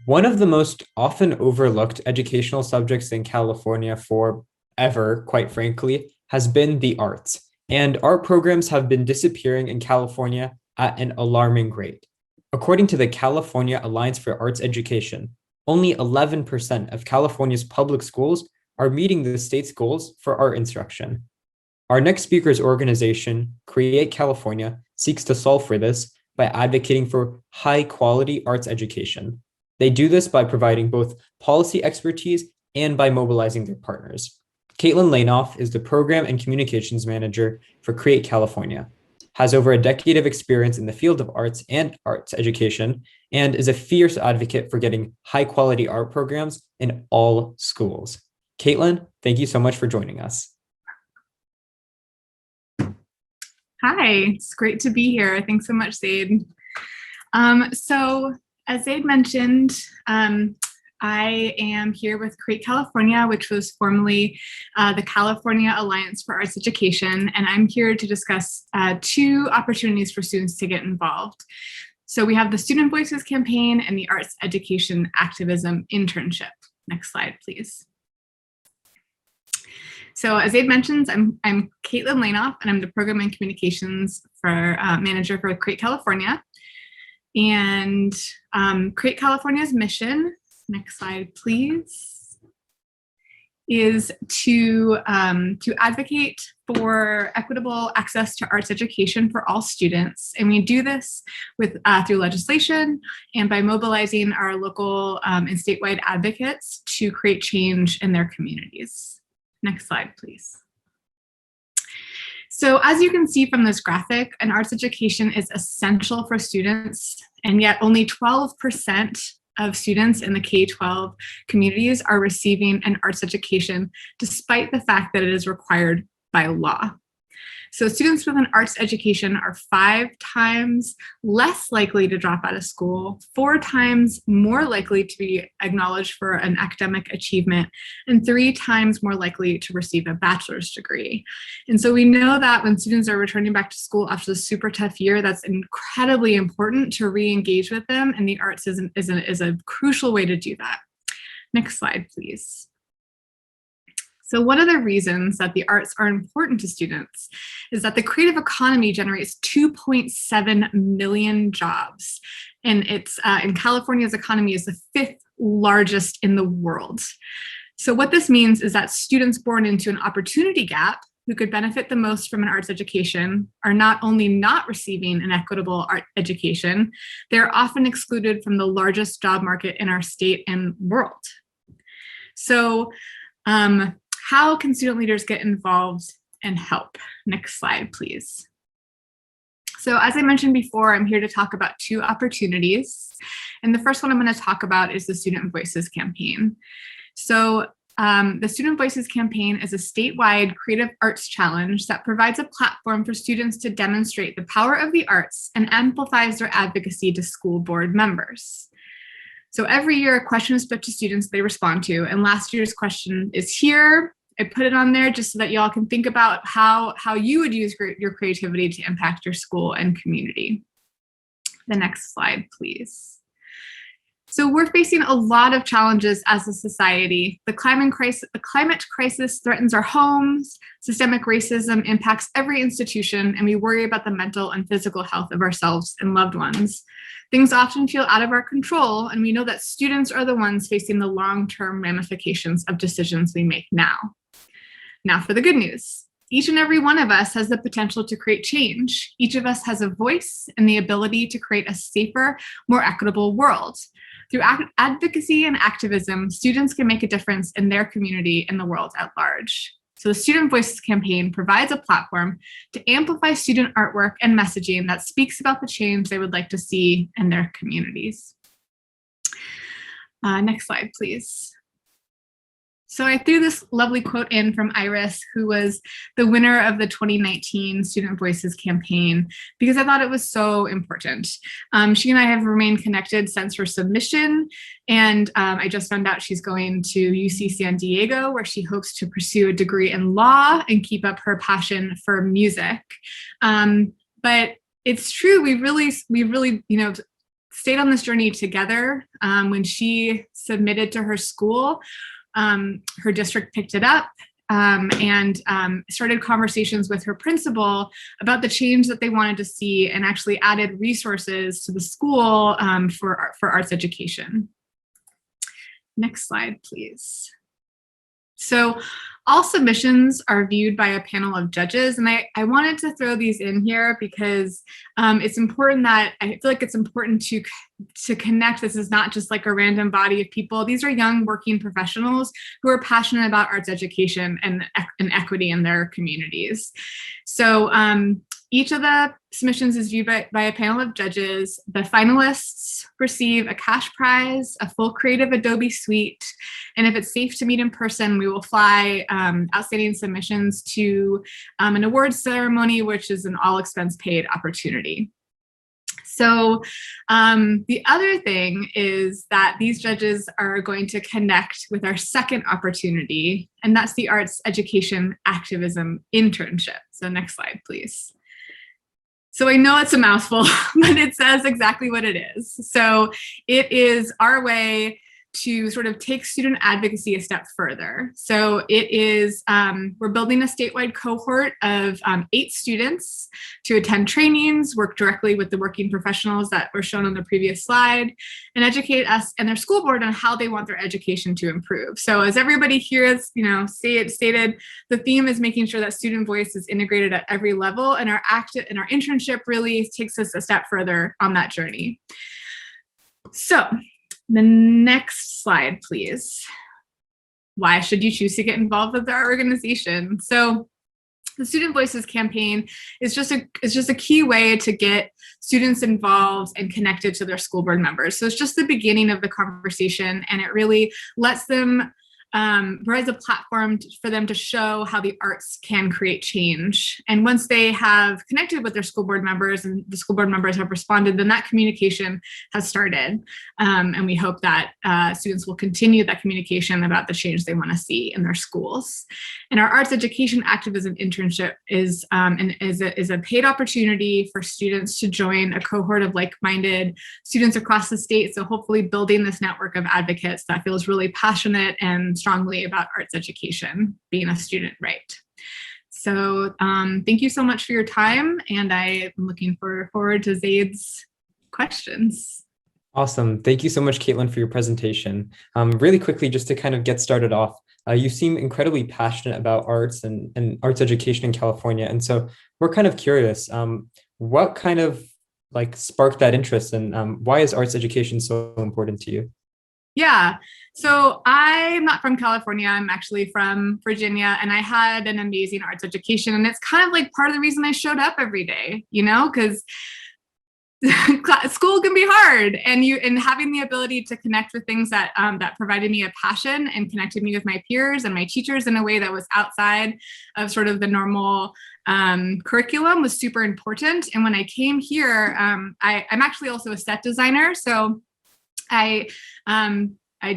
One of the most often overlooked educational subjects in California forever, quite frankly, has been the arts. And art programs have been disappearing in California at an alarming rate. According to the California Alliance for Arts Education, only 11% of California's public schools are meeting the state's goals for art instruction. Our next speaker's organization, Create California, seeks to solve for this by advocating for high quality arts education. They do this by providing both policy expertise and by mobilizing their partners. Caitlin Lainoff is the Program and Communications Manager for Create California, has over a decade of experience in the field of arts and arts education, and is a fierce advocate for getting high quality art programs in all schools. Caitlin, thank you so much for joining us. Hi, it's great to be here. Thanks so much, Zaid. So as Zaid mentioned, I am here with Create California, which was formerly the California Alliance for Arts Education, and I'm here to discuss two opportunities for students to get involved. So we have the Student Voices campaign and the Arts Education Activism Internship. Next slide, please. So as Zaid mentions, I'm Caitlin Lainoff, and I'm the Program and Communications Manager for Create California. And Create California's mission, next slide please, is to advocate for equitable access to arts education for all students. And we do this through legislation and by mobilizing our local and statewide advocates to create change in their communities. Next slide, please. So as you can see from this graphic, an arts education is essential for students, and yet only 12% of students in the K-12 communities are receiving an arts education, despite the fact that it is required by law. So students with an arts education are 5 times less likely to drop out of school, 4 times more likely to be acknowledged for an academic achievement, and 3 times more likely to receive a bachelor's degree. And so we know that when students are returning back to school after the super tough year, that's incredibly important to re-engage with them, and the arts is a crucial way to do that. Next slide, please. So one of the reasons that the arts are important to students is that the creative economy generates 2.7 million jobs. And in California's economy is the 5th largest in the world. So what this means is that students born into an opportunity gap who could benefit the most from an arts education are not only not receiving an equitable art education, they're often excluded from the largest job market in our state and world. So, how can student leaders get involved and help? Next slide, please. So as I mentioned before, I'm here to talk about 2 opportunities. And the first one I'm going to talk about is the Student Voices campaign. So the Student Voices campaign is a statewide creative arts challenge that provides a platform for students to demonstrate the power of the arts and amplifies their advocacy to school board members. So every year a question is put to students they respond to, and last year's question is here. I put it on there just so that y'all can think about how you would use your creativity to impact your school and community. The next slide, please. So we're facing a lot of challenges as a society. The climate crisis threatens our homes, systemic racism impacts every institution, and we worry about the mental and physical health of ourselves and loved ones. Things often feel out of our control, and we know that students are the ones facing the long-term ramifications of decisions we make now. Now for the good news. Each and every one of us has the potential to create change. Each of us has a voice and the ability to create a safer, more equitable world. Through advocacy and activism, students can make a difference in their community and the world at large. So the Student Voices campaign provides a platform to amplify student artwork and messaging that speaks about the change they would like to see in their communities. Next slide, please. So I threw this lovely quote in from Iris, who was the winner of the 2019 Student Voices campaign, because I thought it was so important. She and I have remained connected since her submission, and I just found out she's going to UC San Diego, where she hopes to pursue a degree in law and keep up her passion for music. But it's true, we really, stayed on this journey together. When she submitted to her school, her district picked it up and started conversations with her principal about the change that they wanted to see, and actually added resources to the school for arts education. Next slide, please. So all submissions are viewed by a panel of judges, and I wanted to throw these in here because it's important that I feel like it's important to connect. This is not just like a random body of people. These are young working professionals who are passionate about arts education and equity in their communities. So each of the submissions is viewed by a panel of judges. The finalists receive a cash prize, a full creative Adobe suite, and if it's safe to meet in person, we will fly outstanding submissions to an awards ceremony, which is an all expense paid opportunity. So the other thing is that these judges are going to connect with our second opportunity, and that's the Arts Education Activism Internship. So next slide, please. So I know it's a mouthful, but it says exactly what it is. So it is our way to sort of take student advocacy a step further. So it is, we're building a statewide cohort of 8 students to attend trainings, work directly with the working professionals that were shown on the previous slide, and educate us and their school board on how they want their education to improve. So as everybody here has, stated, the theme is making sure that student voice is integrated at every level, and our internship really takes us a step further on that journey. So the next slide, please. Why should you choose to get involved with our organization? So the Student Voices campaign is just a key way to get students involved and connected to their school board members. So it's just the beginning of the conversation, and it really lets them provides a platform for them to show how the arts can create change. And once they have connected with their school board members and the school board members have responded, then that communication has started. And we hope that students will continue that communication about the change they want to see in their schools. And our Arts Education Activism Internship is a paid opportunity for students to join a cohort of like-minded students across the state. So hopefully building this network of advocates that feels really passionate and strongly about arts education, being a student right. So thank you so much for your time, and I'm looking forward to Zaid's questions. Awesome. Thank you so much, Caitlin, for your presentation. Really quickly, just to kind of get started off, you seem incredibly passionate about arts and arts education in California. And so we're kind of curious, what kind of sparked that interest, and why is arts education so important to you? Yeah, so I'm not from California. I'm actually from Virginia, and I had an amazing arts education. And it's kind of like part of the reason I showed up every day, because school can be hard, and having the ability to connect with things that provided me a passion and connected me with my peers and my teachers in a way that was outside of sort of the normal curriculum was super important. And when I came here, I'm actually also a set designer. So I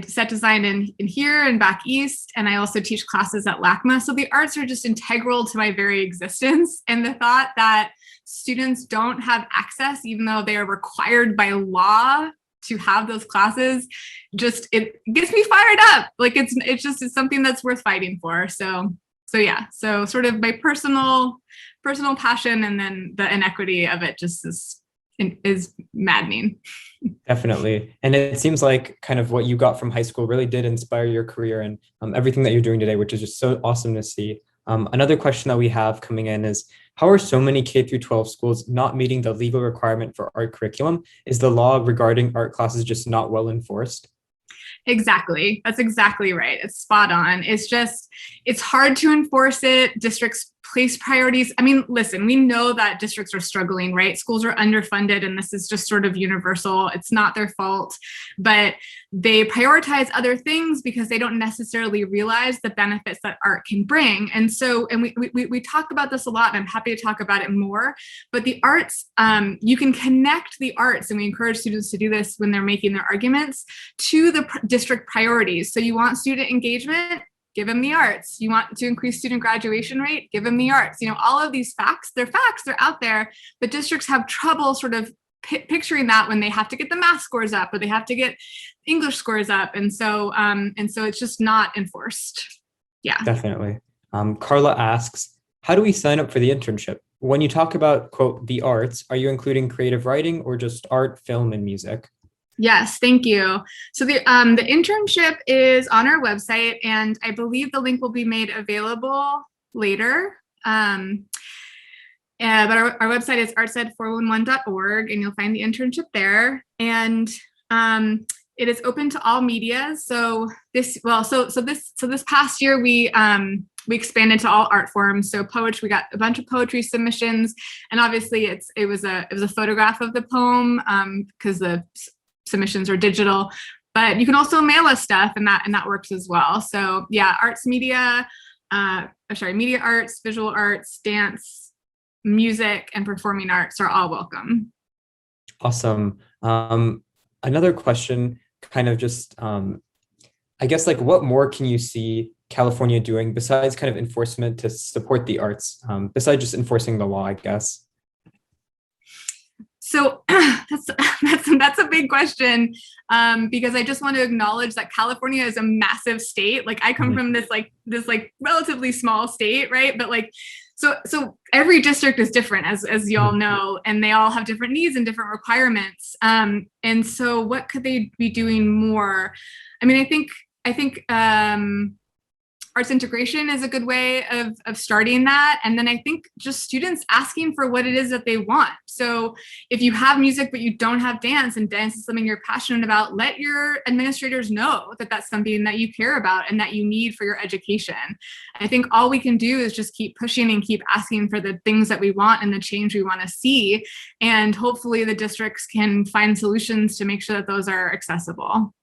set design in here and back east, and I also teach classes at LACMA. So the arts are just integral to my very existence. And the thought that students don't have access, even though they are required by law to have those classes, it gets me fired up. It's something that's worth fighting for. So yeah, so sort of my personal passion, and then the inequity of it just is maddening. Definitely. And it seems like kind of what you got from high school really did inspire your career and everything that you're doing today, which is just so awesome to see. Another question that we have coming in is, how are so many K through 12 schools not meeting the legal requirement for art curriculum? Is the law regarding art classes just not well enforced? Exactly. That's exactly right. It's spot on. It's hard to enforce it. Districts place priorities. I mean, listen, we know that districts are struggling, right? Schools are underfunded, and this is just sort of universal. It's not their fault, but they prioritize other things because they don't necessarily realize the benefits that art can bring. And we talk about this a lot, and I'm happy to talk about it more, but the arts, you can connect the arts, and we encourage students to do this when they're making their arguments, to the district priorities. So you want student engagement? Give them the arts. You want to increase student graduation rate? Give them the arts. All of these facts, they're out there, but districts have trouble sort of picturing that when they have to get the math scores up or they have to get English scores up. And so it's just not enforced. Yeah. Definitely. Carla asks, how do we sign up for the internship? When you talk about, quote, the arts, are you including creative writing or just art, film, and music? Yes, thank you. So the internship is on our website, and I believe the link will be made available later. But our website is artsed411.org, and you'll find the internship there. And it is open to all media. So this past year we expanded to all art forms. So poetry, we got a bunch of poetry submissions, and obviously it was a photograph of the poem because the submissions are digital. But you can also mail us stuff, and that works as well. So yeah, media arts, visual arts, dance, music, and performing arts are all welcome. Awesome. Another question, kind of just, I guess, like, what more can you see California doing besides kind of enforcement to support the arts, besides just enforcing the law, I guess? So that's a big question, because I just want to acknowledge that California is a massive state. Like I come from this relatively small state, right? But like, so every district is different, as you all know, and they all have different needs and different requirements. And so what could they be doing more? I mean, I think arts integration is a good way of starting that. And then I think just students asking for what it is that they want. So if you have music, but you don't have dance, and dance is something you're passionate about, let your administrators know that that's something that you care about and that you need for your education. I think all we can do is just keep pushing and keep asking for the things that we want and the change we want to see. And hopefully the districts can find solutions to make sure that those are accessible.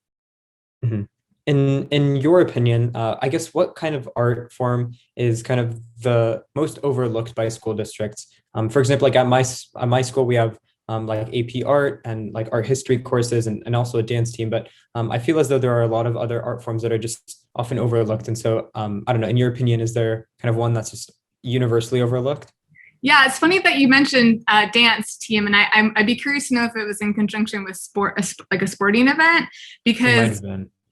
Mm-hmm. In your opinion, I guess, what kind of art form is kind of the most overlooked by school districts? For example, like at my school, we have like AP art and like art history courses and also a dance team. But I feel as though there are a lot of other art forms that are just often overlooked. And so I don't know, in your opinion, is there kind of one that's just universally overlooked? Yeah, it's funny that you mentioned dance team, and I'd be curious to know if it was in conjunction with like a sporting event, because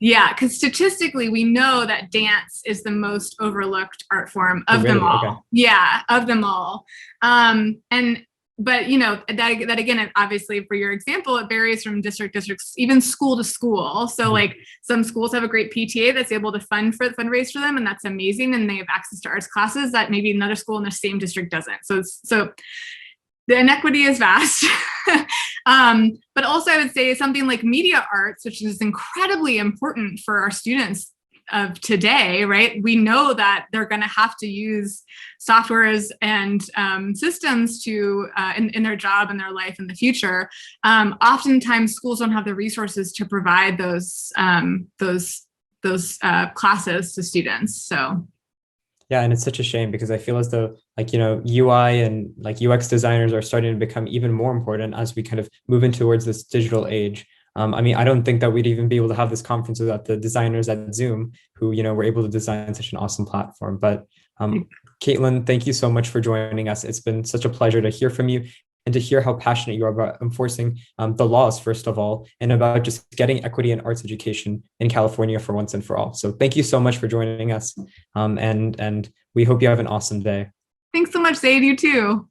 yeah, because statistically, we know that dance is the most overlooked art form of them all. Okay. Yeah, of them all. But you know, that again, obviously, for your example, it varies from districts, even school to school. So like some schools have a great PTA that's able to fundraise for them, and that's amazing. And they have access to arts classes that maybe another school in the same district doesn't. So the inequity is vast. But also I would say something like media arts, which is incredibly important for our students of today, right? We know that they're going to have to use softwares and systems to in their job and their life in the future. Oftentimes schools don't have the resources to provide those classes to students. So yeah, and it's such a shame because I feel as though, like, you know, UI and like UX designers are starting to become even more important as we kind of move in towards this digital age. I mean, I don't think that we'd even be able to have this conference without the designers at Zoom who, you know, were able to design such an awesome platform. But Caitlin, thank you so much for joining us. It's been such a pleasure to hear from you and to hear how passionate you are about enforcing the laws, first of all, and about just getting equity in arts education in California for once and for all. So thank you so much for joining us. And we hope you have an awesome day. Thanks so much, Zaid. You too.